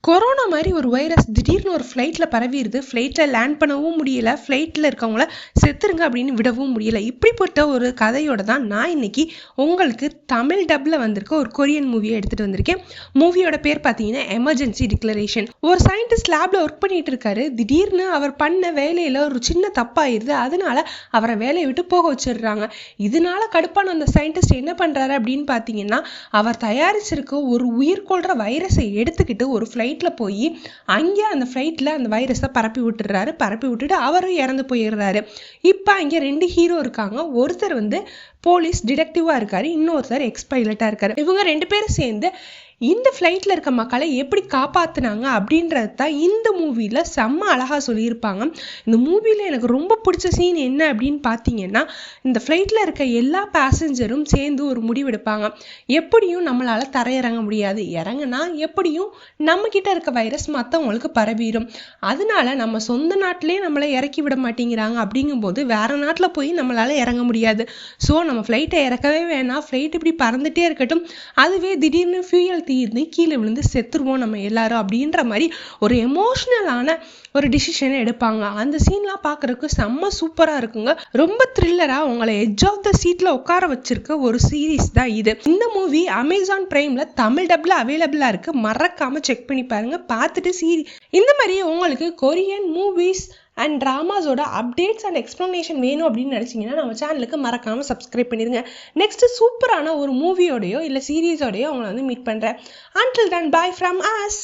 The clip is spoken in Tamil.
கொரோனா மாதிரி ஒரு வைரஸ் திடீர்னு ஒரு ஃப்ளைட்டில் பரவிடுது. ஃப்ளைட்டில் லேண்ட் பண்ணவும் முடியல, ஃப்ளைட்டில் இருக்கவங்கள செத்துருங்க அப்படின்னு விடவும் முடியல. இப்படிப்பட்ட ஒரு கதையோட தான் நான் இன்னைக்கு உங்களுக்கு தமிழ் டப்பில் வந்திருக்க ஒரு கொரியன் மூவியை எடுத்துகிட்டு வந்திருக்கேன். மூவியோட பேர் பார்த்தீங்கன்னா எமர்ஜென்சி டிக்ளரேஷன். ஒரு சயின்டிஸ்ட் லேபில் ஒர்க் பண்ணிட்டு இருக்காரு. திடீர்னு அவர் பண்ண வேலையில் ஒரு சின்ன தப்பாயிருது. அதனால அவரை வேலையை விட்டு போக வச்சிடுறாங்க. இதனால கடுப்பான அந்த சயின்டிஸ்ட் என்ன பண்ணுறாரு அப்படின்னு பார்த்தீங்கன்னா, அவர் தயாரிச்சிருக்க ஒரு உயிர்கொள்கிற வைரஸை எடுத்துக்கிட்டு ஒரு ஃப்ளைட்டில் போய் அங்கே அந்த ஃப்ளைட்டில் அந்த வைரஸை பரப்பி விட்டுட்டு அவரும் இறந்து போயிடுறாரு. இப்போ அங்கே 2 ஹீரோ இருக்காங்க. ஒருத்தர் போலீஸ் டிடெக்டிவாக இருக்காரு, இன்னொருத்தர் எக்ஸ் பைலட்டாக இருக்காரு. இவங்க 2 பேரும் சேர்ந்து இந்த ஃப்ளைட்டில் இருக்க மக்களை எப்படி காப்பாற்றினாங்க அப்படின்றது தான் இந்த மூவியில் செம்ம அழகாக சொல்லியிருப்பாங்க. இந்த மூவியில் எனக்கு ரொம்ப பிடிச்ச சீன் என்ன அப்படின்னு பார்த்தீங்கன்னா, இந்த ஃப்ளைட்டில் இருக்க எல்லா பேசஞ்சரும் சேர்ந்து ஒரு முடிவெடுப்பாங்க. எப்படியும் நம்மளால் தரையிறங்க முடியாது, இறங்குனா எப்படியும் நம்மக்கிட்ட இருக்க வைரஸ் மற்றவங்களுக்கு பரவிடும். அதனால நம்ம சொந்த நாட்டிலே நம்மளை இறக்கி விட மாட்டேங்கிறாங்க. அப்படிங்கும்போது வேறு நாட்டில் போய் நம்மளால் இறங்க முடியாது. ஸோ நம்ம ஃப்ளைட்டை இறக்கவே வேணாம், ஃப்ளைட் இப்படி பறந்துகிட்டே இருக்கட்டும், அதுவே திடீர்னு ஃபியூயல் தீர்ந்து கீழே விழுந்து செத்துருவோம் நம்ம எல்லாரும் அப்படின்ற மாதிரி ஒரு எமோஷ்னலான ஒரு டிசிஷனை எடுப்பாங்க. அந்த சீன்லாம் பார்க்குறதுக்கு செம்ம சூப்பராக இருக்குங்க. ரொம்ப த்ரில்லராக உங்களை எட்ஜ் ஆஃப் த சீட்டில் உட்கார வச்சிருக்க ஒரு சீரீஸ் தான் இது. இந்த மூவி அமேசான் பிரைமில் தமிழ் டப்பில் அவைலபிளாக இருக்குது. மறக்காமல் செக் பண்ணி பாருங்கள். பார்த்துட்டு இந்த மாதிரி உங்களுக்கு கொரியன் மூவிஸ் அண்ட் ட்ராமாஸோட அப்டேட்ஸ் அண்ட் எக்ஸ்ப்ளனேஷன் வேணும் அப்படின்னு நினச்சிங்கன்னா நம்ம சேனலுக்கு மறக்காமல் சப்ஸ்கிரைப் பண்ணிடுங்க. நெக்ஸ்ட்டு சூப்பரான ஒரு மூவியோடையோ இல்லை சீரீஸோடையோ உங்களை மீட் பண்ணுறேன். Until then, bye from us.